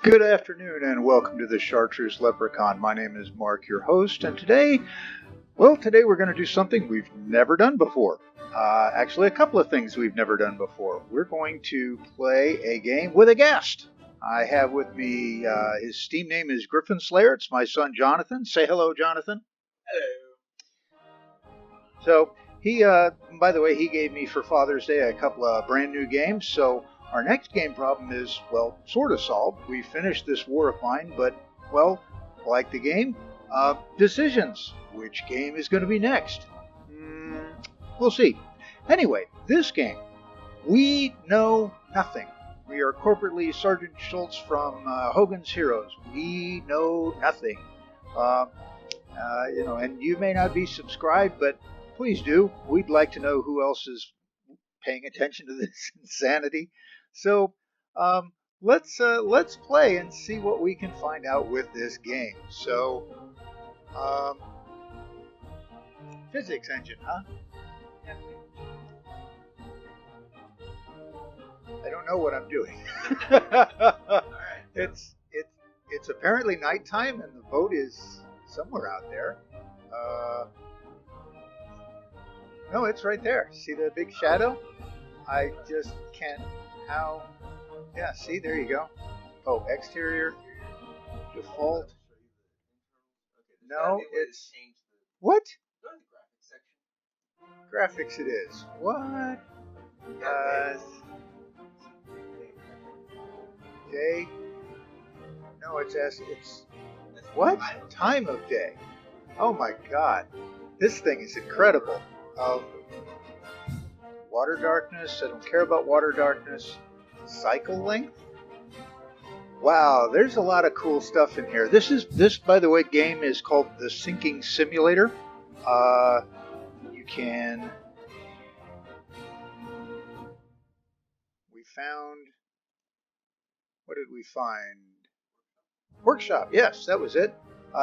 Good afternoon and welcome to the Chartreuse Leprechaun. My name is Mark, your host, and today we're going to do something we've never done before. Actually, a couple of things we've never done before. We're going to play a game with a guest. I have with me, his Steam name is GriffinSlayer. It's my son, Jonathan. Say hello, Jonathan. Hello. So, by the way, he gave me for Father's Day a couple of brand new games, so our next game problem is, well, sort of solved. We finished this war of mine, but, well, like the game, decisions. Which game is going to be next? We'll see. Anyway, this game, we know nothing. We are corporately Sergeant Schultz from Hogan's Heroes. We know nothing. And you may not be subscribed, but please do. We'd like to know who else is paying attention to this insanity. So let's play and see what we can find out with this game. So physics engine, huh? I don't know what I'm doing. It's apparently nighttime and the boat is somewhere out there. No, it's right there. See the big shadow? I just can't. How? Yeah, see, there you go. Oh, exterior, default. No, it's what? Graphics it is. What? Day? No, it's what? Time of day. Oh my God, this thing is incredible. Water darkness. I don't care about water darkness. Cycle length. Wow, there's a lot of cool stuff in here. This by the way, game is called the Sinking Simulator. We found. What did we find? Workshop. Yes, that was it.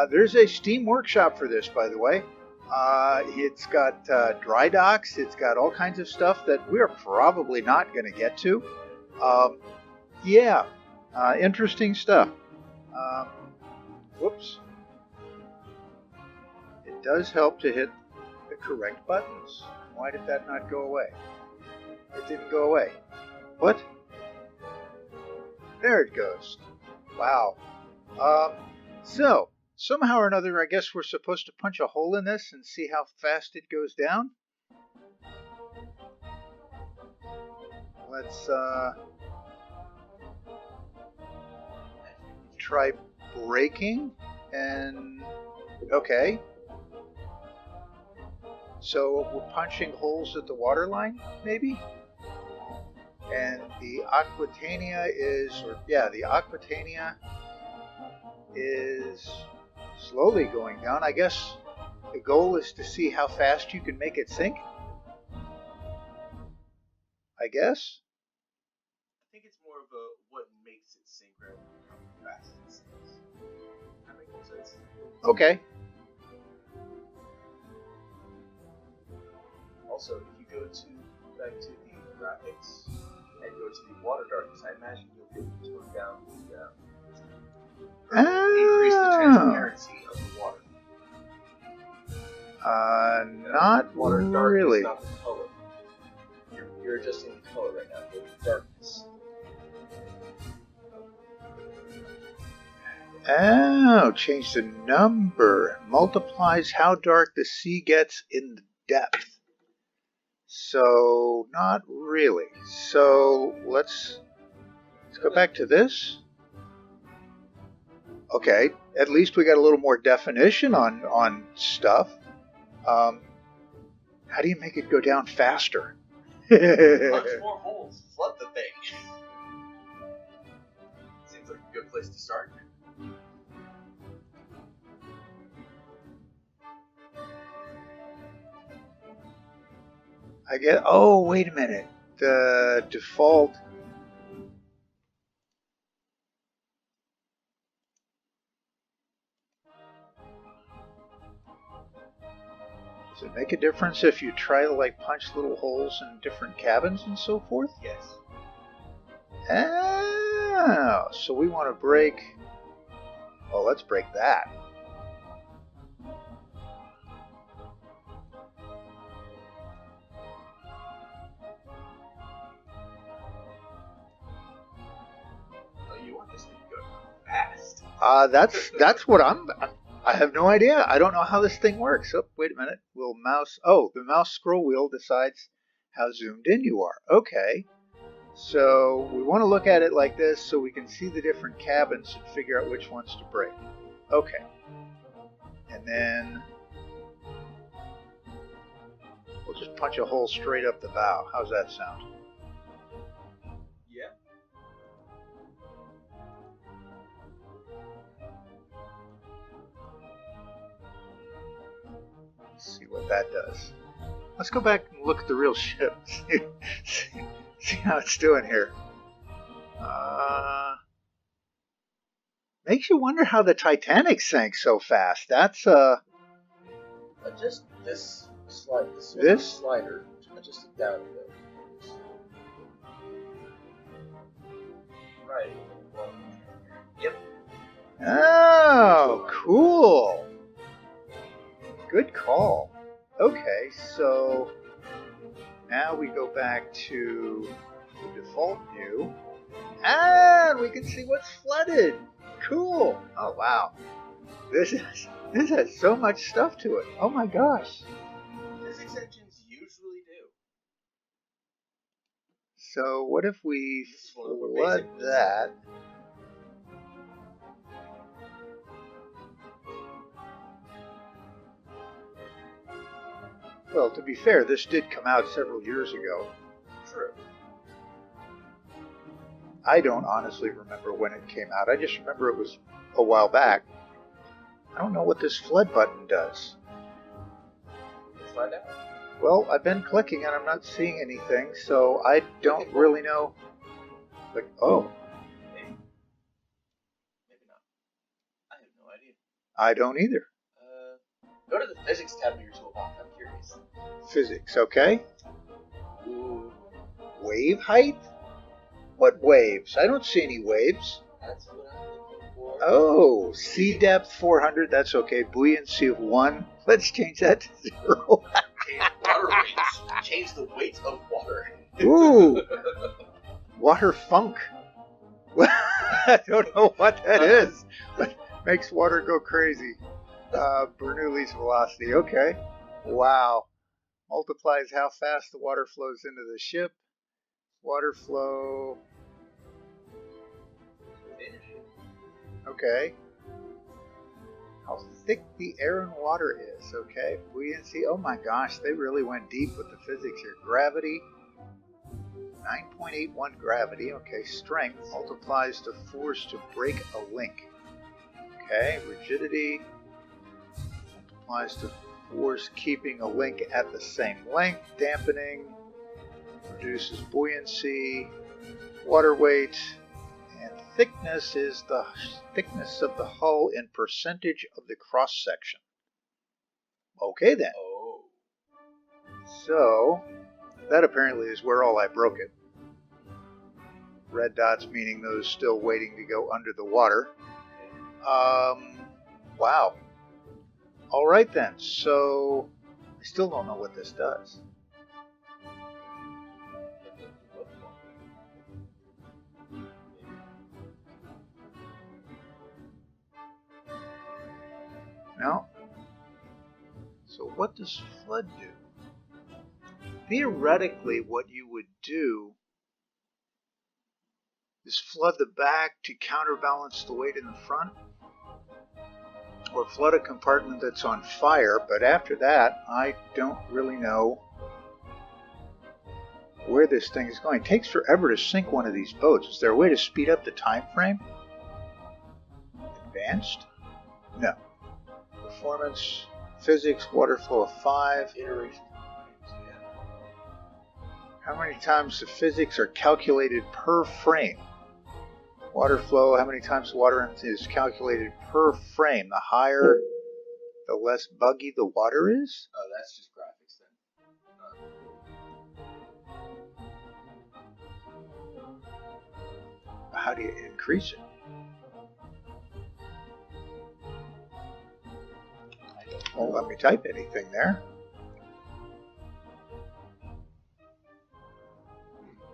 There's a Steam workshop for this, by the way. It's got dry docks. It's got all kinds of stuff that we're probably not going to get to. Interesting stuff. Whoops. It does help to hit the correct buttons. Why did that not go away? It didn't go away. What? There it goes. Wow. So, somehow or another, I guess we're supposed to punch a hole in this and see how fast it goes down. Let's try braking and okay. So we're punching holes at the water line, maybe? And the Aquitania is slowly going down. I guess the goal is to see how fast you can make it sink. I guess. I think it's more of a what makes it sink rather than how fast it sinks. That makes sense. Okay. Also, if you go back to the graphics and go to the water darkness, I imagine you'll be able to tone down increase the transparency of the water. Not water really. Is not the color. You're adjusting the color right now. The darkness. Oh, change the number. Multiplies how dark the sea gets in the depth. So, not really. So, let's go back to this. Okay, at least we got a little more definition on stuff. How do you make it go down faster? Punch more holes. Flood the thing. Seems like a good place to start. I get. Oh, wait a minute. The default. Does it make a difference if you try to like punch little holes in different cabins and so forth? Yes. Ah, Oh, so we want to break. Well, let's break that. Oh, you want this thing to go fast. That's what I have no idea. I don't know how this thing works. Oh, wait a minute. Will mouse. Oh, the mouse scroll wheel decides how zoomed in you are. Okay. So we want to look at it like this so we can see the different cabins and figure out which ones to break. Okay. And then we'll just punch a hole straight up the bow. How's that sound? Yeah. Let's see what that does. Let's go back and look at the real ship. See how it's doing here. Makes you wonder how the Titanic sank so fast. That's Just this slide. This? Slider. Adjust it down a bit. Right. Yep. Oh, cool. Good call. Okay, so now we go back to the default view, and we can see what's flooded. Cool. Oh wow, this has so much stuff to it. Oh my gosh. Physics engines usually do. So what if we This one more flood basic. that? Well, to be fair, this did come out several years ago. True. I don't honestly remember when it came out. I just remember it was a while back. I don't know what this flood button does. Let's find out. Well, I've been clicking and I'm not seeing anything, so I don't really know. Like, oh, Maybe. Maybe not. I have no idea. I don't either. Go to the physics tab of your toolbox. I'm curious. Physics, okay. Ooh. Wave height? What waves? I don't see any waves. That's what I'm looking for. Oh, sea depth 400. That's okay. Buoyancy of 1. Let's change that to 0. Change water weights. Change the weight of water. Ooh. Water funk. I don't know what that is, but makes water go crazy. Bernoulli's velocity. Okay. Wow. Multiplies how fast the water flows into the ship. Water flow. Okay. How thick the air and water is. Okay. Buoyancy. Oh my gosh, they really went deep with the physics here. Gravity. 9.81 gravity. Okay. Strength multiplies to force to break a link. Okay. Rigidity multiplies to force keeping a link at the same length. Dampening reduces buoyancy. Water weight. And thickness is the thickness of the hull in percentage of the cross section. Okay then. Oh. So that apparently is where all I broke it. Red dots meaning those still waiting to go under the water. Wow. All right then. So I still don't know what this does. No. So what does flood do? Theoretically, what you would do is flood the back to counterbalance the weight in the front, or flood a compartment that's on fire, but after that, I don't really know where this thing is going. It takes forever to sink one of these boats. Is there a way to speed up the time frame? Advanced? No. Performance, physics, water flow of 5. Iteration. How many times the physics are calculated per frame? Water flow, how many times water is calculated per frame? The higher, the less buggy the water is? Oh, that's just graphics then. How do you increase it? Won't let me type anything there.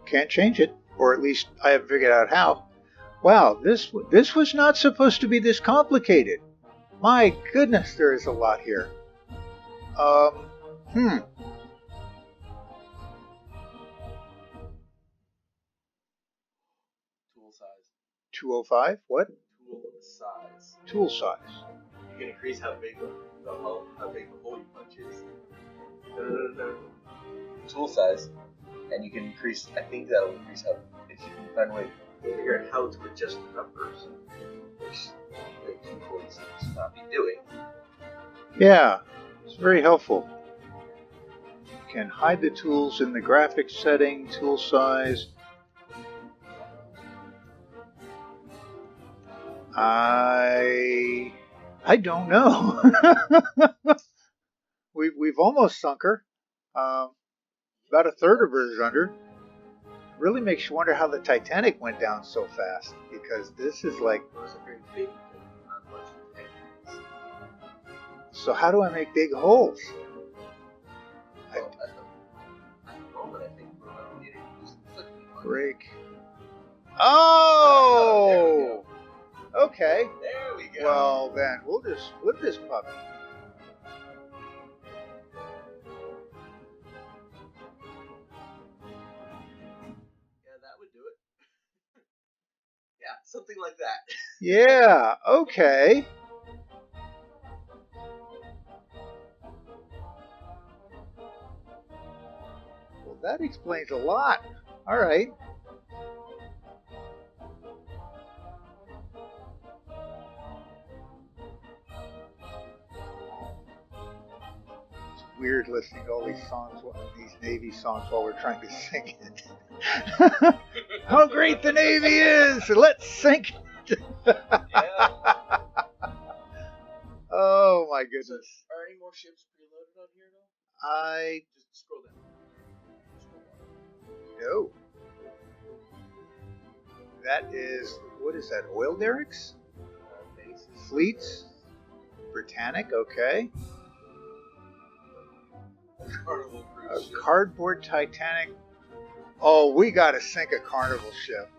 Can't change it, or at least I haven't figured out how. Wow, this was not supposed to be this complicated. My goodness, there is a lot here. Hmm. Tool size. 205? What? Tool size. Tool size. You can increase how big the hole you punch is. No. Tool size, and you can increase. I think that'll increase how. If you can find a way to figure out how to adjust the numbers, which the keyboard seems to not be doing. Yeah, it's very helpful. You can hide the tools in the graphics setting, tool size. I don't know. we've almost sunk her. About a third of her is under. Really makes you wonder how the Titanic went down so fast, because this is like. It was a very big hole, not much of a. So how do I make big holes? Well, at the moment, I think we're getting just clicking on break. Oh! Okay. There we go. Well, then we'll just flip this puppy. Yeah, that would do it. Yeah, something like that. Yeah, okay. Well, that explains a lot. All right. It's weird listening to all these songs, these Navy songs, while we're trying to sing it. How great the Navy is! Let's sing it. Yeah. Oh my goodness. So, are any more ships preloaded on here though? I Just scroll down. no. That is, what is that? Oil derricks? Bases. Fleets? Britannic, okay. Carnival A cruise ship. cardboard Titanic. Oh, we gotta sink a Carnival ship.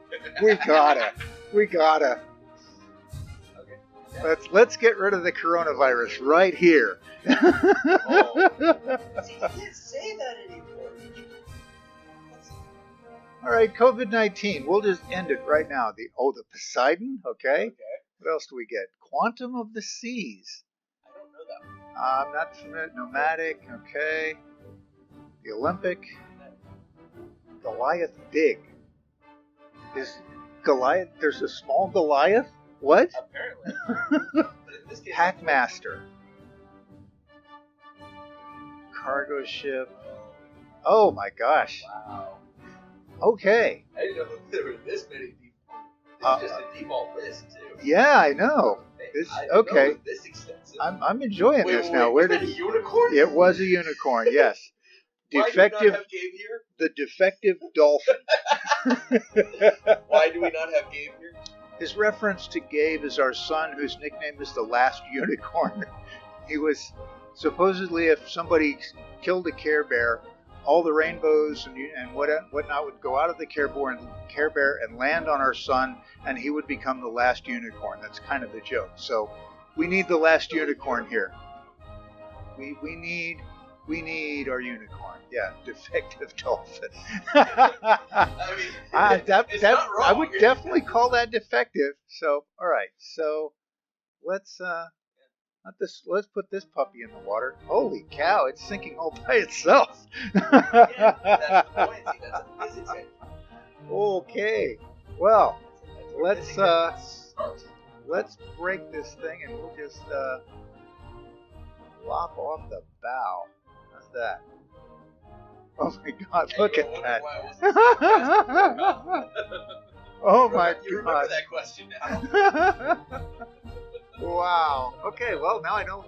We gotta. Okay. Yeah. Let's get rid of the coronavirus right here. Oh. See, you can't say that anymore. All right, COVID-19. We'll just end it right now. The Poseidon. Okay. Okay. What else do we get? Quantum of the Seas. I don't know that one. I'm not familiar. Nomadic. Okay. The Olympic. Goliath Big. Is Goliath? There's a small Goliath. What? Apparently. But in this case, Hackmaster. Cargo ship. Oh my gosh. Wow. Okay. I didn't know there were this many people. This is just a default list too. Yeah, I know. This I didn't know okay. it was this extensive. I'm enjoying this now. Where did a unicorn? it was a unicorn? Yes. Why Defective. do we not have Gabe here? The defective dolphin. Why do we not have Gabe here? His reference to Gabe is our son, whose nickname is the Last Unicorn. He was supposedly, if somebody killed a Care Bear, all the rainbows and whatnot would go out of the Care Bear and land on our son, and he would become the last unicorn. That's kind of the joke. So we need the last unicorn here. We need our unicorn. Yeah, defective dolphin. I mean, it's not wrong. I would definitely call that defective. So, all right. So, let's put this puppy in the water. Holy cow! It's sinking all by itself. Yeah, that's the point. See, that's a physics engine. Okay. Well, That's where let's break this thing and we'll just lop off the bow. How's that? Oh my God! Look at that! Oh my You remember God! that question now. Wow. Okay. Well, now I know.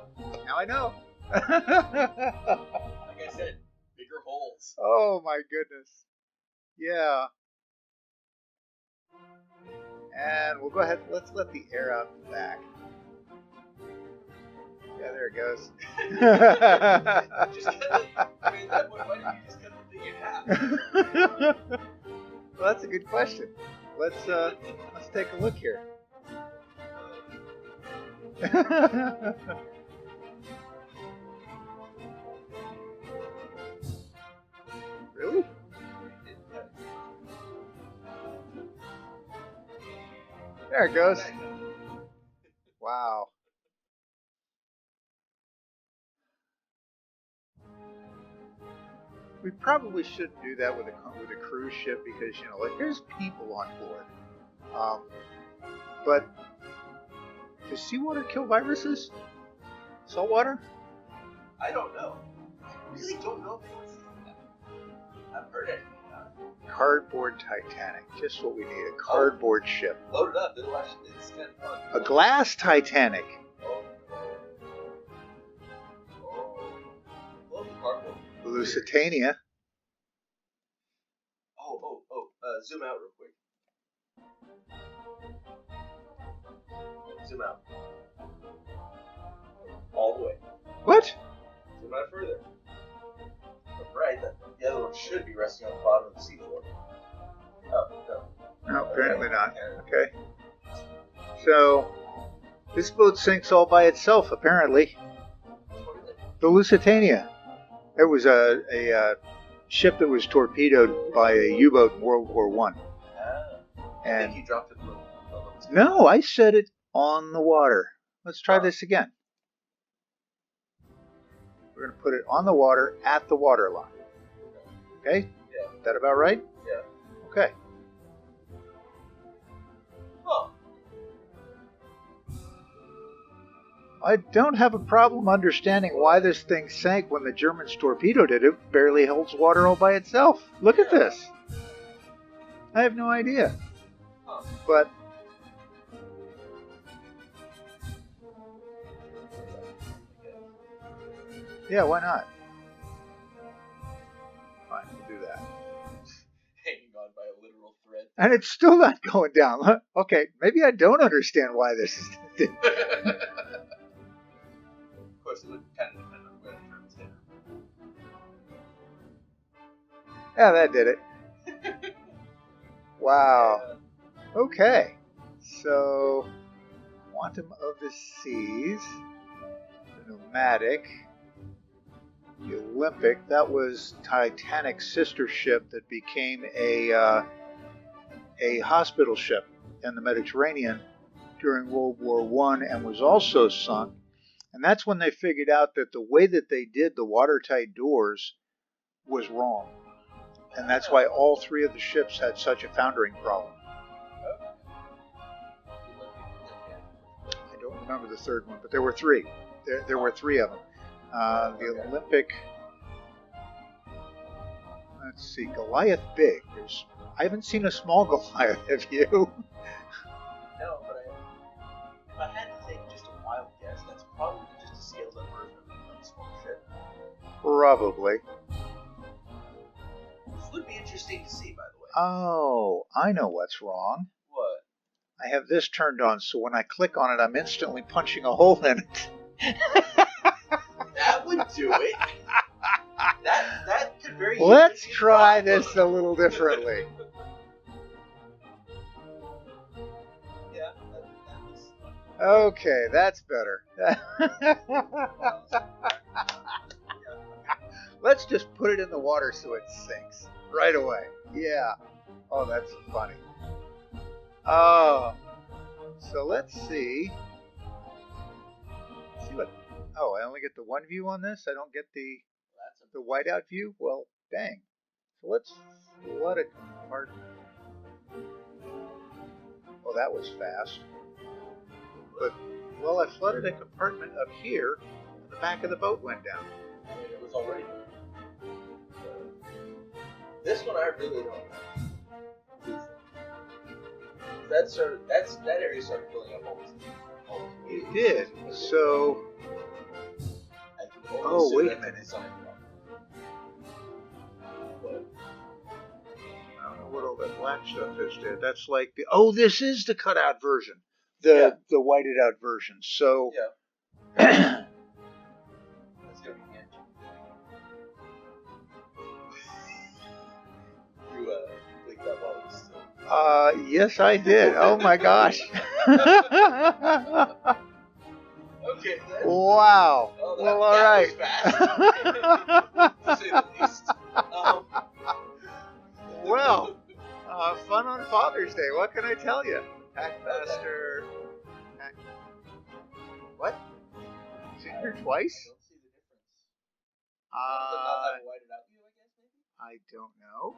Like I said, bigger holes. Oh my goodness. Yeah. And we'll go ahead. Let's let the air out the back. Yeah, there it goes. Just cut the, I mean, at that point, why didn't you just cut the thing in half? Well, that's a good question. Let's take a look here. Really? There it goes. Wow. We probably shouldn't do that with a cruise ship because, you know, like, there's people on board. But does seawater kill viruses? Saltwater? I don't know. I really don't know if anyone's seen that. I've heard anything about it. Cardboard Titanic. Just what we need. A cardboard ship. Load it up. It'll actually, it's kind of fun. A glass Titanic. Love the cardboard. Lusitania. Zoom out real quick. Zoom out. All the way. What? Zoom out further. Right, the other one should be resting on the bottom of the seafloor. Oh, no. No, apparently not. Okay. So, this boat sinks all by itself, apparently. The Lusitania. It was a ship that was torpedoed by a U-boat in World War I. I think you dropped it a little. No, I said it on the water. Let's try this again. We're going to put it on the water at the water line. Okay? Yeah. Is that about right? Yeah. Okay. Huh. I don't have a problem understanding why this thing sank when the Germans torpedoed it. It barely holds water all by itself. Look at this. I have no idea. Huh. But yeah, why not? Fine, we'll do that. Hanging on by a literal thread. And it's still not going down. Okay, maybe I don't understand why this is. Of course, it would kind of depend on where the Germans hit. Yeah, that did it. Wow. Okay. So, Quantum of the Seas, the Nomadic, the Olympic, that was Titanic's sister ship that became a hospital ship in the Mediterranean during World War I and was also sunk. And that's when they figured out that the way that they did the watertight doors was wrong. And that's why all three of the ships had such a foundering problem. I don't remember the third one, but there were three. There were three of them. The Olympic, let's see, Goliath Big. I haven't seen a small Goliath, have you? No, but if I had to take just a wild guess, that's probably just a scaled up version of a small ship. Probably. This would be interesting to see, by the way. Oh, I know what's wrong. What? I have this turned on, so when I click on it, I'm instantly punching a hole in it. That would do it. That could very easily. Let's try this a little differently. Yeah, that was. Okay, that's better. Let's just put it in the water so it sinks right away. Yeah. Oh, that's funny. Oh. So let's see. Let's see what. Oh, I only get the one view on this. I don't get the whiteout view. Well, dang. So let's flood a compartment. Well, that was fast. But well, I flooded a compartment up here, and the back of the boat went down. It was already. This one I really don't know. That area started filling up almost. It did. So. Oh, wait a minute. I don't know what all that black stuff is dead. That's like the. Oh, this is the cutout version. Yeah. The whited out version. So. Yeah. Yeah. That's gonna be the engine. You clicked that while it was still. Yes, I did. Oh my gosh. Okay then. Wow. Oh, Well, all right. Fast. To say the least. Well, fun on Father's Day. What can I tell you? Hackmaster. What? It's in here twice? I don't see the difference. Not have a whited out view, I guess, maybe? I don't know.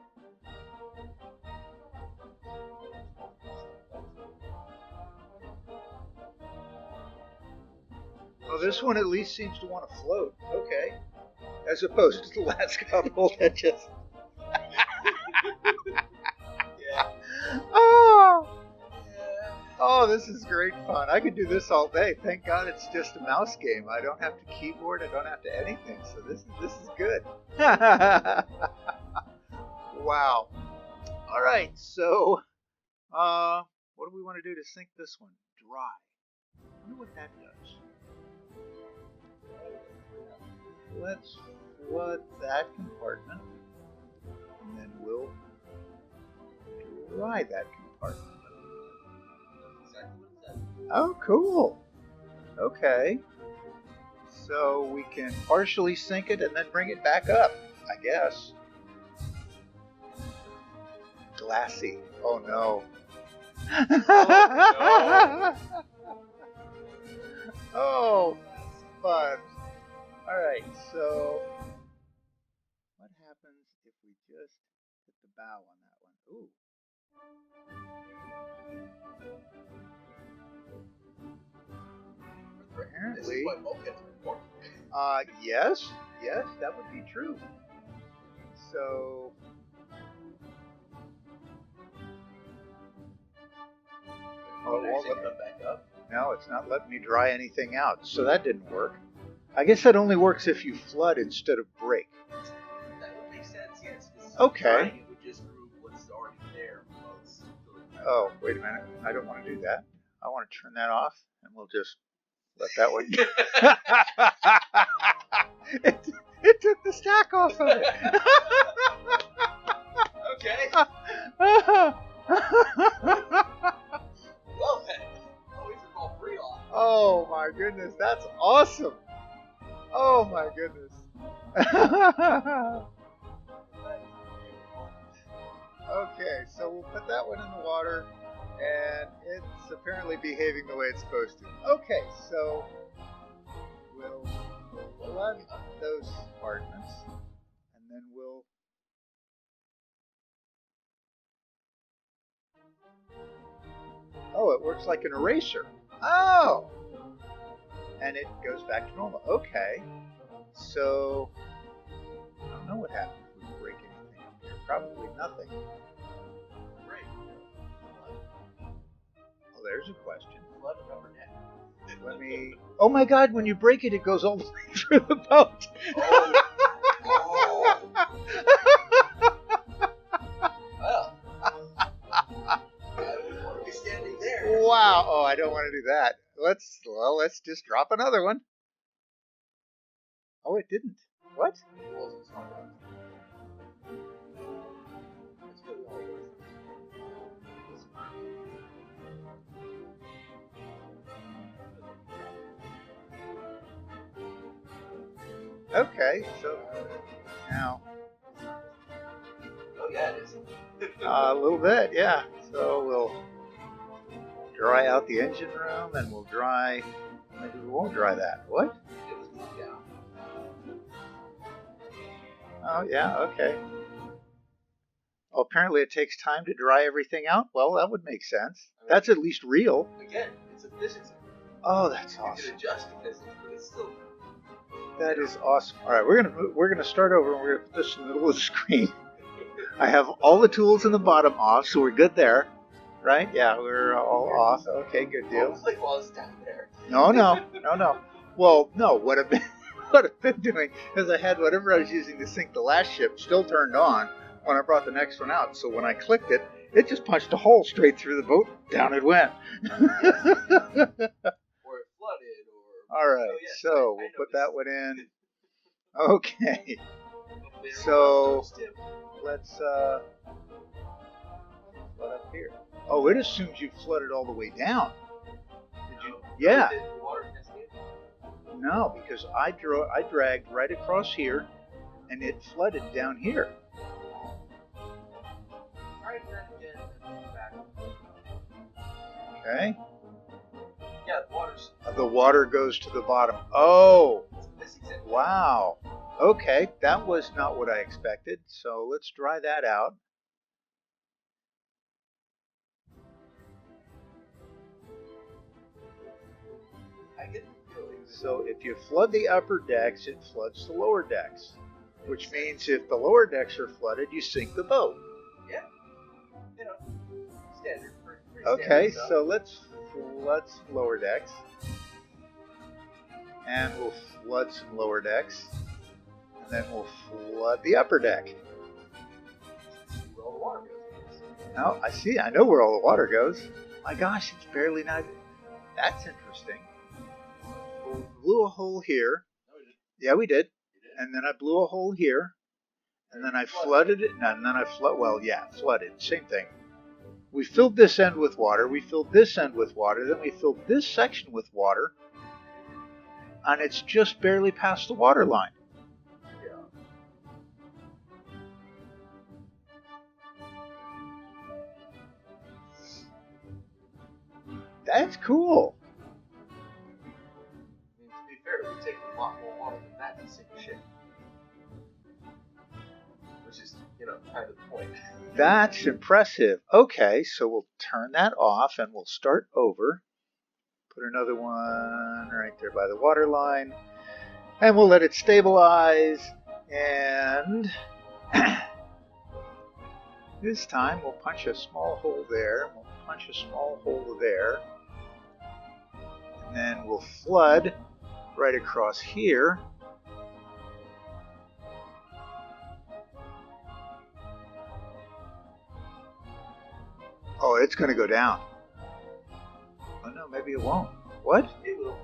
Oh, this one at least seems to want to float. Okay. As opposed to the last couple that just. Yeah. Oh! Yeah. Oh, this is great fun. I could do this all day. Thank God it's just a mouse game. I don't have to keyboard. I don't have to anything. So this is good. Wow. All right. So, what do we want to do to sync this one? Dry. I wonder what that does. Let's flood that compartment, and then we'll dry that compartment. Oh, cool. Okay. So we can partially sink it and then bring it back up, I guess. Glassy. Oh no. Oh, fun. Alright, so what happens if we just hit the bow on that one? Ooh. Apparently. Yes, that would be true. So. Oh, it won't let me back up. No, it's not letting me dry anything out. So that didn't work. I guess that only works if you flood instead of break. That would make sense, yes. Okay. It would just group what's already there. Oh, wait a minute. I don't want to do that. I want to turn that off, and we'll just let that one go. It took the stack off of it. Okay. Well then. Oh, we took all three off. Oh my goodness, that's awesome. Oh my goodness. Okay, so we'll put that one in the water, and it's apparently behaving the way it's supposed to. Okay, so we'll flood those compartments, and then we'll oh, it works like an eraser. Oh! And it goes back to normal. Okay. So, I don't know what happens if we break anything up here. Probably nothing. Oh, there's a question. Let me... Oh my god, when you break it, it goes all the way through the boat. Oh. Well, I wouldn't want to be standing there. Wow. Oh, I don't want to do that. Let's just drop another one. Oh, it didn't. What? It wasn't smart enough. That's really all it was. Okay, so now Oh yeah, it is. a little bit, yeah. So we'll dry out the engine room, and we'll dry. Maybe we won't dry that. What? It was moved down. Oh yeah, okay. Oh, apparently it takes time to dry everything out. Well, that would make sense. That's at least real. Again, it's efficiency. Oh, that's You awesome. can adjust the physics, but it's still. That is awesome. All right, we're gonna start over, and we're gonna put this in the middle of the screen. I have all the tools in the bottom off, so we're good there, right? Yeah, we're all off. Okay, good deal. Like while it's down there. No. Well, no. What I've been doing is I had whatever I was using to sync the last ship still turned on when I brought the next one out. So when I clicked it, It just punched a hole straight through the boat. Down it went. Or it flooded, or... All right, Oh, yes, so I we'll put that noticed. one in. Okay, Hopefully everyone so else knows, too. let's flood up here. Oh, it assumes you flooded all the way down. Did you? Yeah. Did the water cascade? No, because I dragged right across here, and it flooded down here. Try that again and then back. Okay. Yeah, the water's... The water goes to the bottom. Oh, That's exactly. wow. Okay, that was not what I expected. So let's dry that out. I get the feeling. So if you flood the upper decks, it floods the lower decks. Which means if the lower decks are flooded, you sink the boat. Yeah. You know, standard. Pretty Okay, standard stuff. so let's flood some lower decks. And we'll flood some lower decks. And then we'll flood the upper deck. Where all the water goes. Now, I know where all the water goes. My gosh, it's barely not. That's interesting. We blew a hole here. No, we didn't. Yeah, we did. You did? And then I blew a hole here. And then I flooded it. And then I flooded. Same thing. We filled this end with water. We filled this end with water. Then we filled this section with water. And it's just barely past the water line. Yeah. That's cool. I mean, to be fair, we take a lot more water than that to sink a ship. Which is, kind of the point. That's impressive. Okay, so we'll turn that off and we'll start over. Put another one right there by the water line. And we'll let it stabilize. And this time we'll punch a small hole there. We'll punch a small hole there. And then we'll flood right across here. Oh, it's going to go down. Oh no, maybe it won't. What? It will.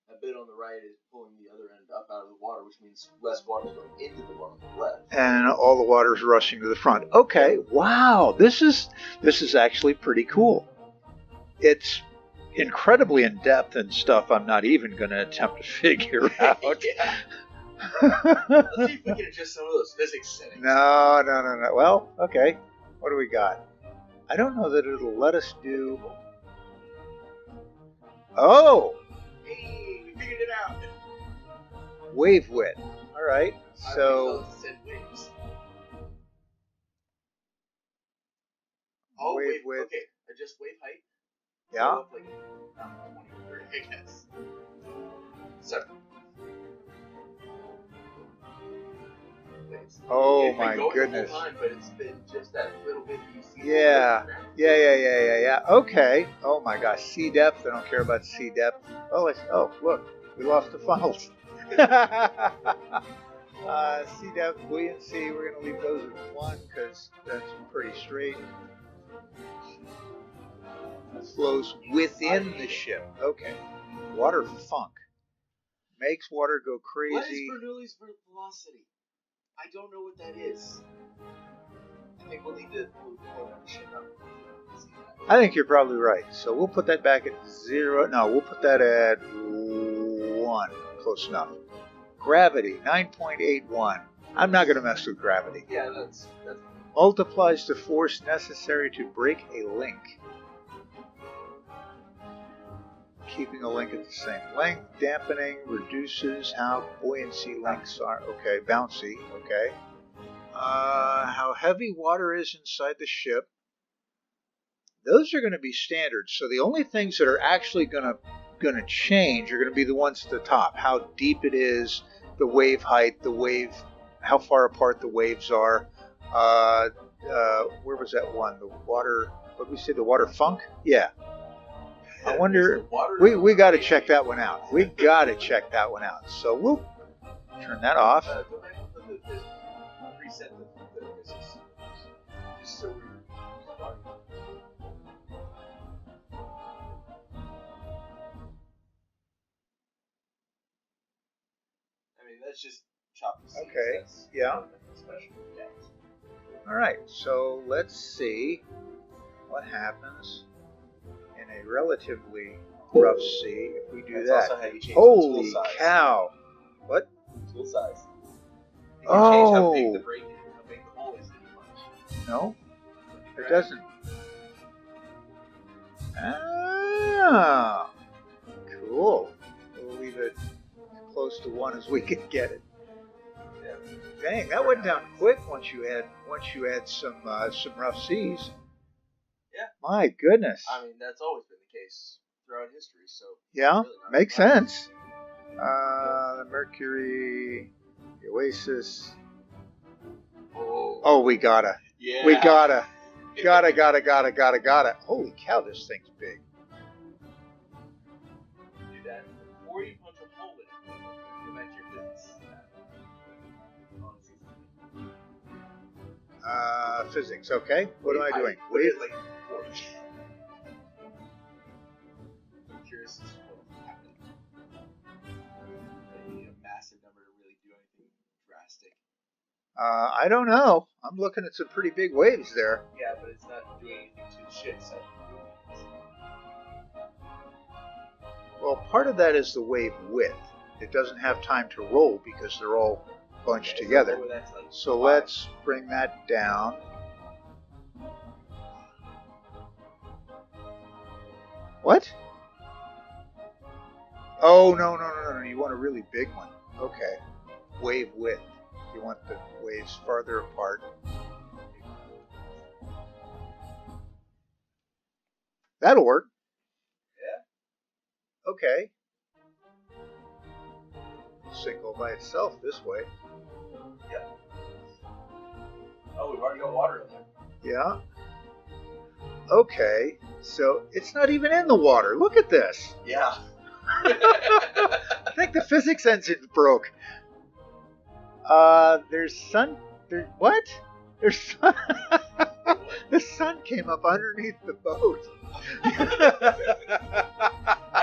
That bit on the right is pulling the other end up out of the water, which means less water is going into the one on the left. And all the water's rushing to the front. Okay, wow, this is actually pretty cool. It's incredibly in depth and stuff I'm not even going to attempt to figure out. Yeah. Let's see if we can adjust some of those physics settings. No. Well, okay. What do we got? I don't know that it'll let us do. Oh, Hey, we figured it out. wave width. All right. So Send waves. Oh, wave width. Okay, adjust wave height. Yeah. Go up like 20 or 30, I guess. So. Waves. Oh It's been my going goodness. The whole time, but it's been just that little bit you see. Yeah. Okay. Oh my gosh, sea depth. I don't care about sea depth. Oh, look, we lost the funnels. Sea depth, buoyancy. We're gonna leave those at 1 because that's pretty straight. Flows within the ship. Okay. Water funk makes water go crazy. What is Bernoulli's velocity? I don't know what that is. I think we'll need to pull that shit up. I think you're probably right. So we'll put that back at 0. No, we'll put that at 1. Close enough. Gravity, 9.81. I'm not going to mess with gravity. Yeah, that's Multiplies the force necessary to break a link. Keeping a link at the same length. Dampening reduces how buoyancy links are. Okay, bouncy. Okay. How heavy water is inside the ship. Those are going to be standard. So the only things that are actually going to change are going to be the ones at the top. How deep it is, the wave height, how far apart the waves are. Where was that one? The water. What did we say? The water funk? Yeah. I wonder. We got to check that one out. We got to check that one out. So we'll turn that off. Go back and put the preset mean, that's just chopped seeds. Okay, That's yeah. nothing special yet. All right, so let's see what happens in a relatively rough sea if we do That's that. also how you change the Holy tool size. cow! What? Tool size. You can change how big the Oh! break is, how big the hole is that you punch. No, it doesn't. Ah, cool. We'll leave it as close to 1 as we can get it. Yeah. Dang, that went down quick once you had some rough seas. Yeah. My goodness. I mean, that's always been the case throughout history, so... Yeah, really not makes surprising. sense. The Mercury, the Oasis. Oh, we gotta. Yeah. We gotta. Gotta. Holy cow, this thing's big. Do that. Or you punch a hole in it. Go back to your physics. Physics, okay. What am I doing? Put Wait. it like 40. I'm curious as to what happened. You need a massive number to really do anything drastic. I don't know. I'm looking at some pretty big waves there. Yeah, but it's not doing anything to the ship side. Well, part of that is the wave width. It doesn't have time to roll because they're all bunched together. So let's bring that down. What? Oh, no. You want a really big one. Okay. Wave width. You want the waves farther apart. That'll work. Yeah. Okay. Sink all by itself this way. Yeah. Oh, we've already got water in there. Yeah. Okay. So it's not even in the water. Look at this. Yeah. I think the physics engine broke. There's sun. What? There's sun. The sun came up underneath the boat. I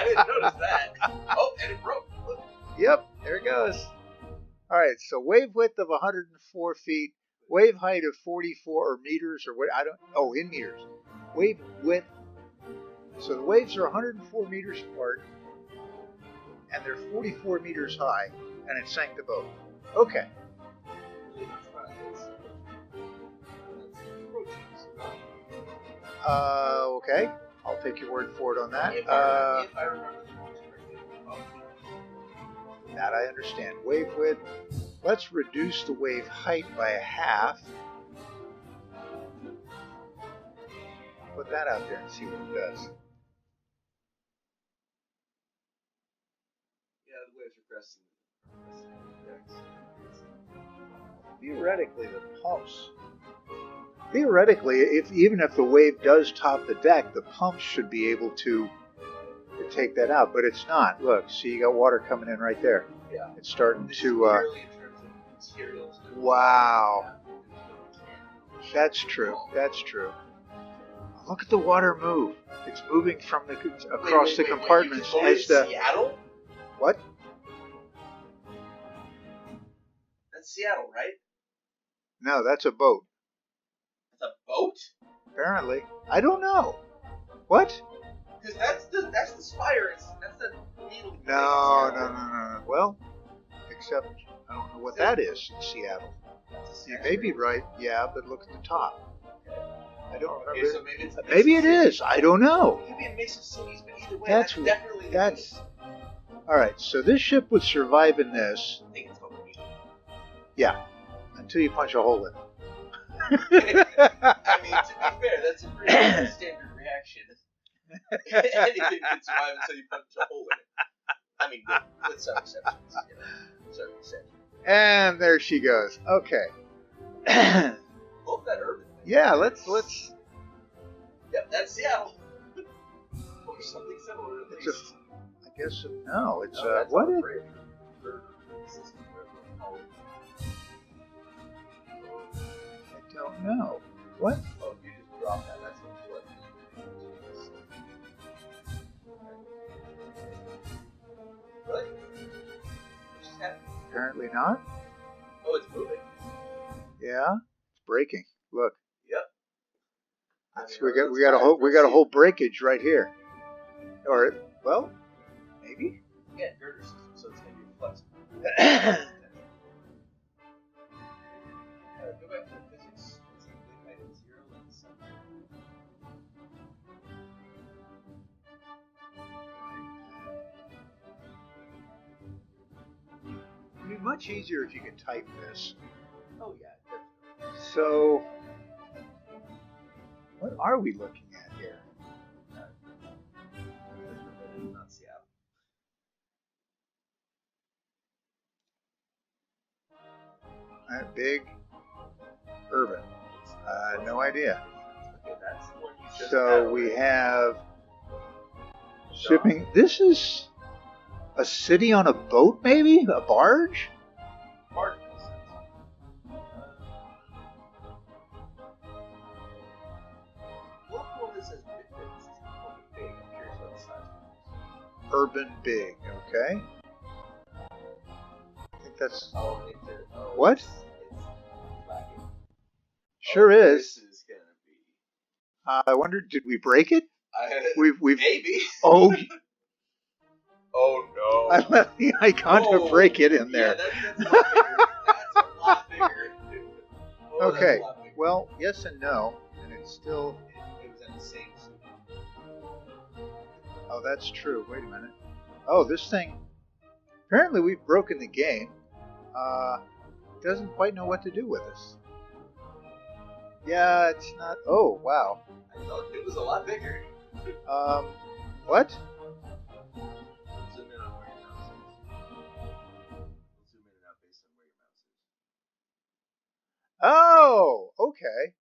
didn't notice that. Oh, and it broke. Look. Yep, there it goes. All right, so wave width of 104 feet, wave height of 44 or meters or what? I don't. Oh, in meters. Wave width. So the waves are 104 meters apart, and they're 44 meters high, and it sank the boat. Okay. Okay. I'll take your word for it on that. If I remember that I understand. Wave width. Let's reduce the wave height by a half. Put that out there and see what it does. Yeah, the waves are cresting. Theoretically, the pumps. Theoretically, even if the wave does top the deck, the pumps should be able to take that out, but it's not. Look, see, you got water coming in right there. Yeah. It's starting this to. Is purely in terms of materials. Wow. That's true. That's true. Look at the water move. It's moving from the across the compartments as the. Seattle? What? That's Seattle, right? No, that's a boat. That's a boat? Apparently, I don't know. What? Because that's the spire. That's the needle. No. Well, except I don't know what that is in Seattle. You may be right. Yeah, but look at the top. I don't remember. Okay, so maybe it's maybe it is. I don't know. It could be a mix of cities, but either way, That's definitely. All right. So this ship would survive in this. I think it's called a needle. Yeah, until you punch a hole in it. I mean, to be fair, that's a pretty standard reaction. Anything can survive until you punch a hole in it. I mean, with some exceptions. Certain exceptions. And there she goes. Okay. Both that urban thing. Yeah, let's. Yep, that's Seattle. Or something similar at least. I guess no. It's that's what on is? the bridge. System, whatever you call it. I don't know. What? Oh, you just dropped that. That's what. Really? What just happened? Apparently not. Oh, it's moving. Yeah, it's breaking. Look. Yep. We got a whole breakage right here. Or well, maybe. Yeah, girder system, so it's gonna be flexible. Go back to physics. It's a big item 0 and 7. It'd be much easier if you could type this. Oh yeah, definitely. So, what are we looking at here? Not Seattle. Big, urban. No idea. Okay, that's the one you just So we have shipping. This is a city on a boat, maybe? A barge? Barge makes sense. What one that says big? I'm curious about the size. Urban big, okay. I think that's... What? It's lacking. Sure is. This is gonna be... I wonder, did we break it? We've Maybe. Oh, oh no. I left the icon to break it in there. Yeah, that's a lot bigger. That's a lot bigger. Oh, okay, lot bigger. well, yes and no, and it's still... It was in the same suit. Oh, that's true. Wait a minute. Oh, this thing... Apparently we've broken the game. Doesn't quite know what to do with us. Yeah, it's not... Oh, wow. I thought it was a lot bigger. What? Zoom in on where your mouse is. We'll zoom in and out based on where your mouse is. Oh, okay.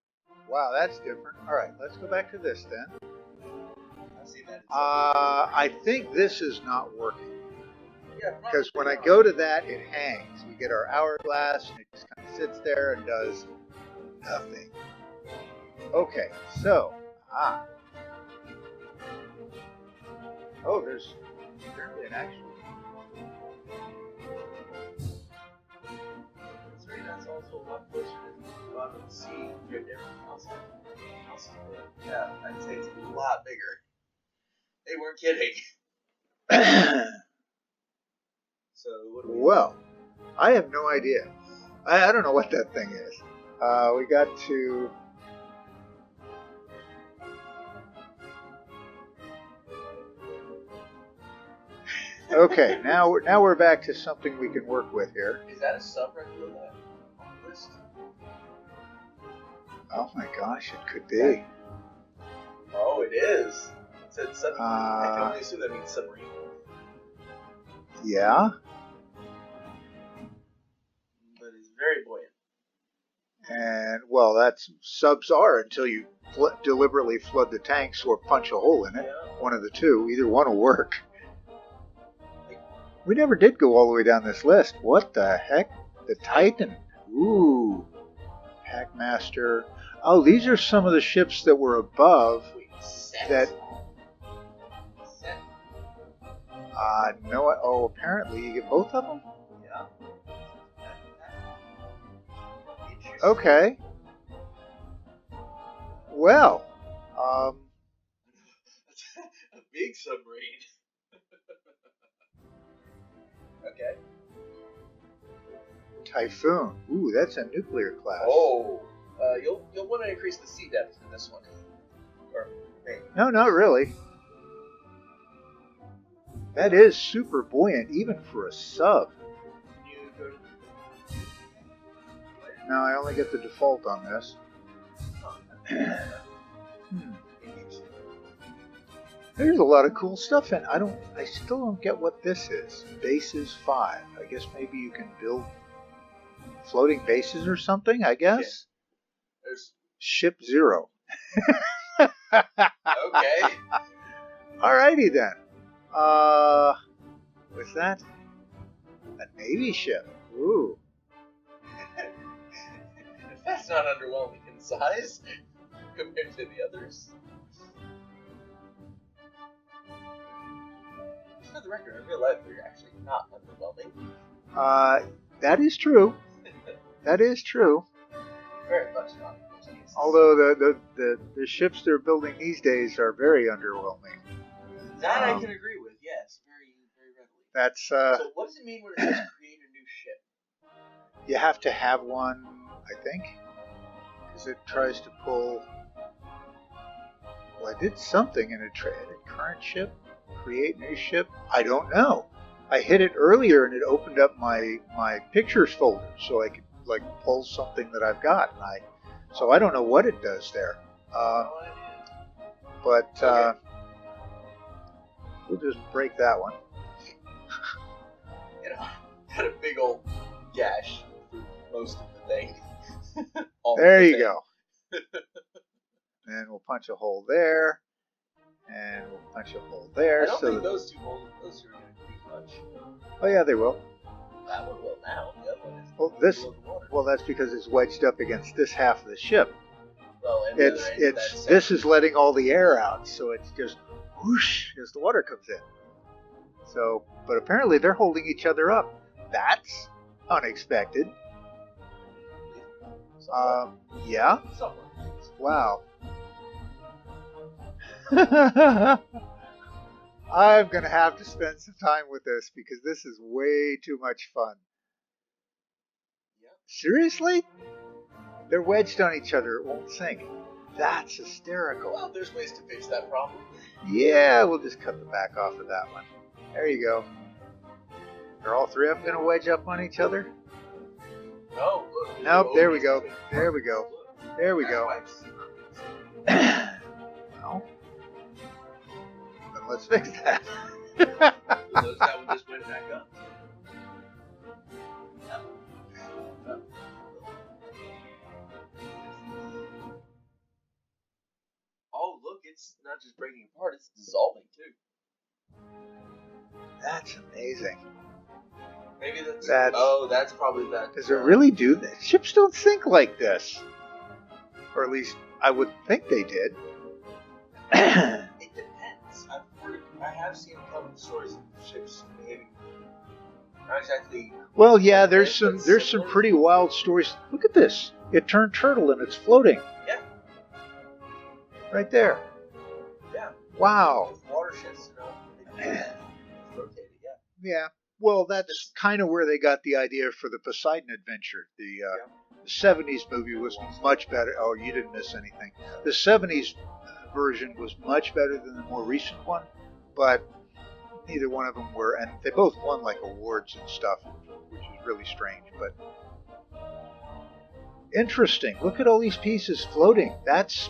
Wow, that's different. All right, let's go back to this then. I see that. I think this is not working. Yeah, because when I go to that, it hangs. We get our hourglass, and it just kind of sits there and does nothing. Okay, so, oh, there's apparently an action. Sorry, that's also a lot closer to the bottom of the sea compared to everything else. Yeah, I'd say it's a lot bigger. They weren't kidding. So, what do we Well, I have no idea. I don't know what that thing is. We got to... Okay, now we're back to something we can work with here. Is that a sub-record on that list? Oh my gosh, it could be. Oh, it is. It said submarine. I can only assume that means submarine. Yeah. But it's very buoyant. And, well, that's subs are until you deliberately flood the tanks or punch a hole in it. Yeah. One of the two. Either one will work. We never did go all the way down this list. What the heck? The Titan. Ooh. Packmaster. Oh, these are some of the ships that were above that... no. Oh, apparently you get both of them? Yeah. Okay. Well, a big submarine. Okay. Typhoon. Ooh, that's a nuclear class. Oh. You'll want to increase the sea depth in this one. Or maybe. No, not really. That is super buoyant, even for a sub. Can you go to No, I only get the default on this. There's a lot of cool stuff in. I still don't get what this is. Bases 5. I guess maybe you can build floating bases or something, I guess. Yeah. There's Ship 0. okay. Alrighty then. What's that? A Navy ship. Ooh. That's not underwhelming in size compared to the others. For the record, in real life, they're actually not underwhelming. That is true. That is true. Very much not. In most cases. Although the ships they're building these days are very underwhelming. That I can agree with. Yes, very very readily. That's So what does it mean when it says create a new ship? you have to have one, I think, because it tries to pull. Well, I did something in a current ship, create new ship. I don't know. I hit it earlier and it opened up my pictures folder, so I could like pull something that I've got. So I don't know what it does there. But we'll just break that one. You know, got a big old gash through most of the thing. There you go. And we'll punch a hole there, and we'll punch a hole there. I don't think those two holes, those two are going to do much. Oh yeah, they will. That one will now. The other one is Well, well, that's because it's wedged up against this half of the ship. Well, and this is letting all the air out, so it's just whoosh as the water comes in. So, but apparently they're holding each other up. That's unexpected. Yeah. Wow. I'm gonna have to spend some time with this because this is way too much fun. Seriously? They're wedged on each other. It won't sink. That's hysterical. Well, there's ways to fix that problem. Yeah, we'll just cut the back off of that one. There you go. Are all three of them going to wedge up on each other? No. Look, nope, there we go. There we go. There we go. Well, then let's fix that. That one just went back up. Oh, look, it's not just breaking apart, it's dissolving too. That's amazing. Maybe that's probably that. Does it really do that? Ships don't sink like this. Or at least I would think they did. It depends. I have seen a couple of stories of ships behaving not exactly. Well, yeah, there's some pretty wild stories. Look at this. It turned turtle and it's floating. Yeah. Right there. Yeah. Wow. With water shifts, it's rotated, yeah. Yeah. Well, that's kind of where they got the idea for the Poseidon Adventure. The 70s movie was much better. Oh, you didn't miss anything. The 70s version was much better than the more recent one, but neither one of them were, and they both won like awards and stuff, which is really strange, but interesting. Look at all these pieces floating. That's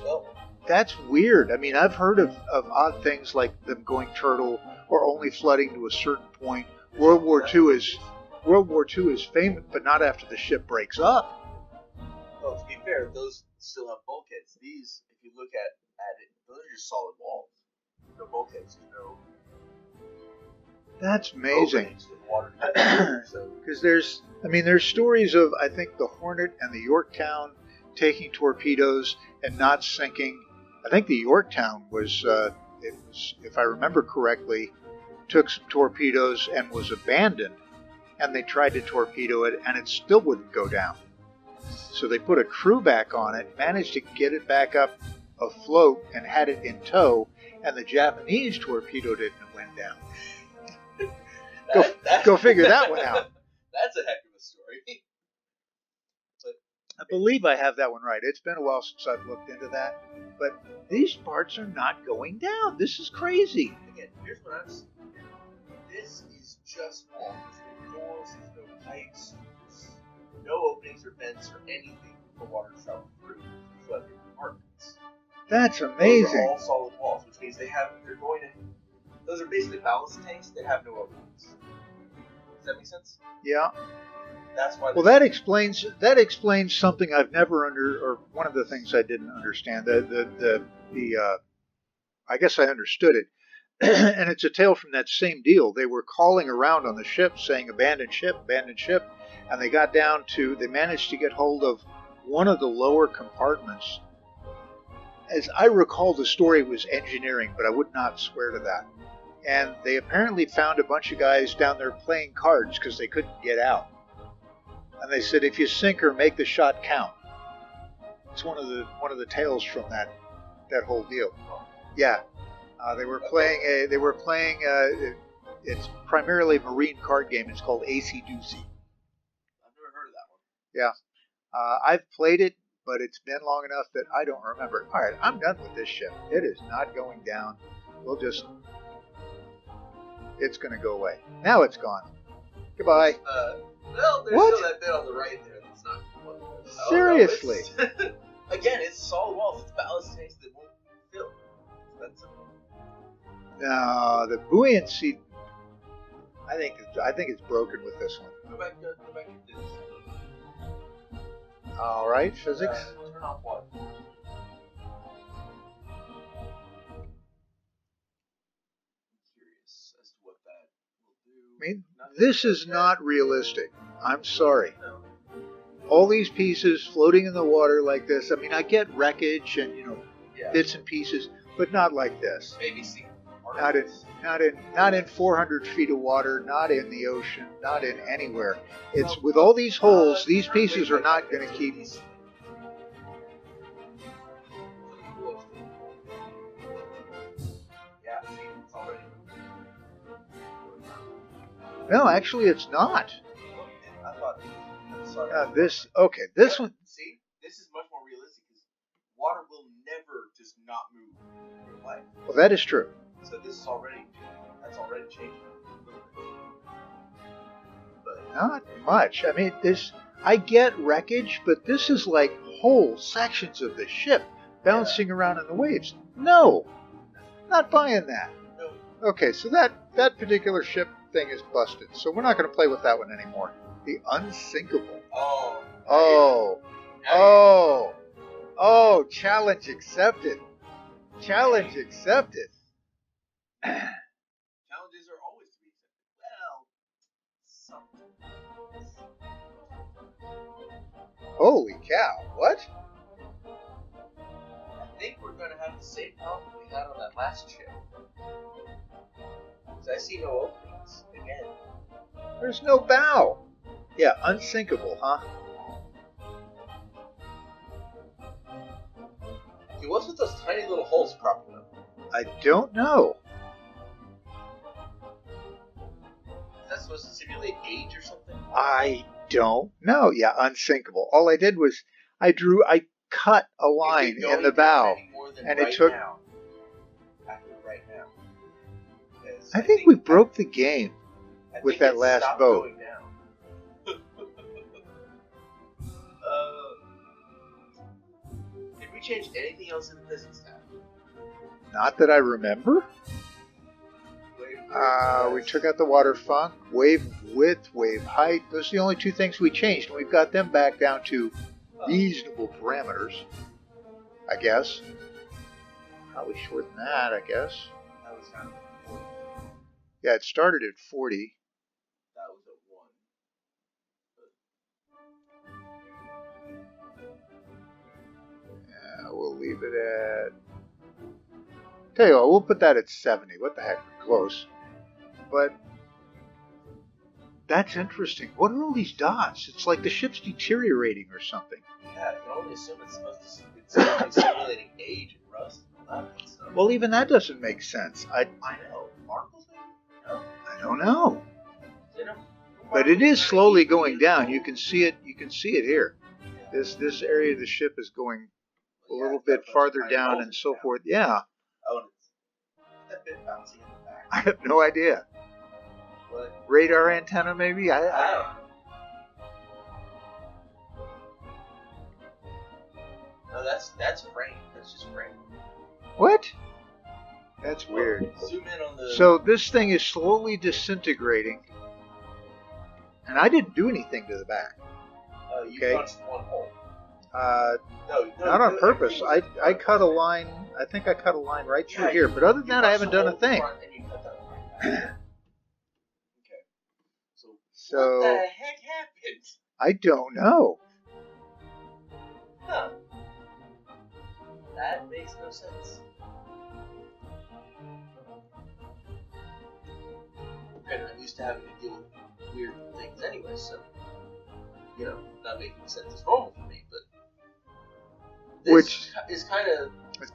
weird. I mean, I've heard of odd things like them going turtle or only flooding to a certain point. World War II is famous, but not after the ship breaks up. Well, to be fair, those still have bulkheads. These, if you look at it, those are just solid walls. No bulkheads, That's amazing. So. Because there's stories of, I think, the Hornet and the Yorktown taking torpedoes and not sinking. I think the Yorktown was, if I remember correctly, took some torpedoes and was abandoned, and they tried to torpedo it and it still wouldn't go down. So they put a crew back on it, managed to get it back up afloat and had it in tow, and the Japanese torpedoed it and it went down. Go figure that one out. That's a heck of a story. I believe I have that one right. It's been a while since I've looked into that, but these parts are not going down. This is crazy. Again, here's what I'm saying. This is just walls. There's no doors, there's no pipes, there's no openings or vents or anything for water to travel through to flood your compartments. That's amazing. Those are all solid walls, which means those are basically ballast tanks that have no openings. Does that make sense? Yeah. That's why. Well, that explains something I've never or one of the things I didn't understand. I guess I understood it. And it's a tale from that same deal. They were calling around on the ship saying abandoned ship, and they managed to get hold of one of the lower compartments. As I recall, the story was engineering, but I would not swear to that. and they apparently found a bunch of guys down there playing cards because they couldn't get out. And they said, if you sink her, make the shot count. It's one of the tales from that whole deal. Yeah, they were playing it's primarily a marine card game. It's called AC Doozy. I've never heard of that one. Yeah, I've played it, but it's been long enough that I don't remember. All right, I'm done with this ship. It is not going down. It's going to go away. Now it's gone. Goodbye. Well, there's What? still that bit on the right there that's not. Seriously? No, again, it's solid walls. It's ballast tanks that won't fill. That's simple. No, the buoyancy. I think it's broken with this one. Go back to this. All right, physics. Turn off water. Curious as to what that will do. I mean, this is not realistic. I'm sorry. No. All these pieces floating in the water like this. I mean, I get wreckage and bits and pieces, but not like this. Maybe see. Not in 400 feet of water. Not in the ocean. Not in anywhere. It's with all these holes. These pieces are not going to keep. No, actually, it's not. I thought. This one. See, this is much more realistic because water will never just not move in your life. Well, that is true. So this is that's already changing a little bit. But Not much. I mean, I get wreckage, but this is like whole sections of the ship bouncing around in the waves. No, not buying that. no. Okay, so that particular ship thing is busted. So we're not going to play with that one anymore. The unsinkable. Oh, challenge accepted. Challenge accepted. Challenges are always to be accepted. Well, Holy cow, what? I think we're going to have the same problem we had on that last ship. Because I see no openings again. There's no bow. Yeah, unsinkable, huh? See, what's with those tiny little holes cropping up? I don't know. Is that supposed to simulate age or something? I don't know. Yeah, unsinkable. All I did was I cut a line in the bow, and it took. Now. After right now. I think we broke the game with that last boat. Going down. Did we change anything else in the physics tab? Not that I remember. We took out the water funk, wave width, wave height. Those are the only two things we changed, and we've got them back down to reasonable parameters, I guess. Probably shorter than that, I guess. That was kind of 40. Yeah, it started at 40. That was at 1. Yeah, we'll leave it at. Tell you what, we'll put that at 70. What the heck? We're close. But that's interesting. What are all these dots? It's like the ship's deteriorating or something. Yeah, you can only assume it's supposed to simulating age and rust and all that kind of stuff. Well, even that doesn't make sense. I know. Marbles, maybe? No. I don't know. You know, But it is slowly going down. You can see it. You can see it here. This area of the ship is going a little bit farther down and so forth. Yeah. Oh, and it's that bit bouncing in the back. I have no idea. What? Radar antenna, maybe? I don't know. No, that's frame. That's just frame. What? That's weird. Zoom in on the. So this thing is slowly disintegrating. And I didn't do anything to the back. You Okay. punched one hole. No, No, not on purpose. I cut a line. I think I cut a line right through here. But other than that, I haven't done a thing. Okay. So what the heck happened? I don't know. Huh. That makes no sense. used to having to deal with weird things anyway, so, you know, not making sense is normal for me, but this Which is kind of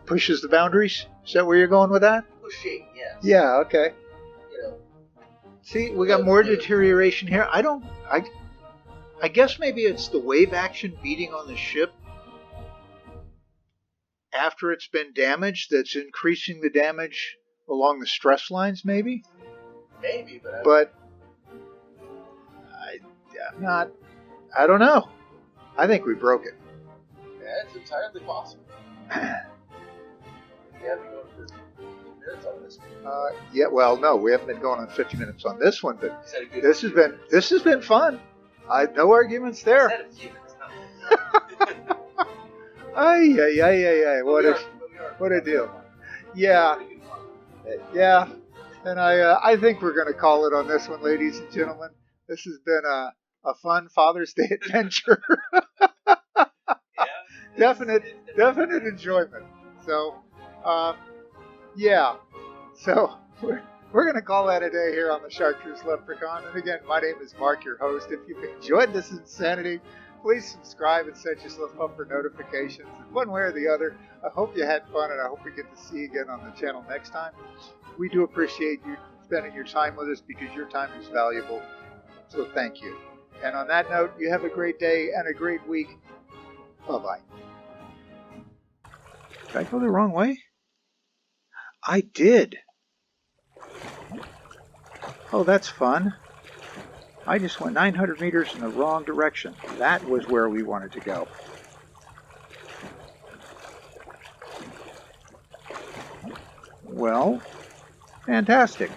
pushes the boundaries. Is that where you're going with that? pushing, yes. Yeah. Okay. You know, See, we got more deterioration here. I guess maybe it's the wave action beating on the ship after it's been damaged that's increasing the damage along the stress lines, maybe. maybe, But I'm not. I don't know. I think we broke it. yeah, it's entirely possible. Yeah, we go for 50 minutes on this one. Yeah. Well, no, we haven't been going on 50 minutes on this one, but Is that a good this has been fun. No arguments there. Is that a few minutes? No. Ay. What a deal. Yeah. Yeah. And I think we're going to call it on this one, ladies and gentlemen. This has been a fun Father's Day adventure. Yeah. Definite enjoyment. So, yeah. So we're going to call that a day here on the Chartreuse Leprechaun. And again, my name is Mark, your host. If you've enjoyed this insanity, please subscribe and set yourself up for notifications. One way or the other, I hope you had fun, and I hope we get to see you again on the channel next time. We do appreciate you spending your time with us because your time is valuable. So thank you. And on that note, you have a great day and a great week. Bye-bye. Did I go the wrong way? I did. Oh, that's fun. I just went 900 meters in the wrong direction. That was where we wanted to go. Well, fantastic.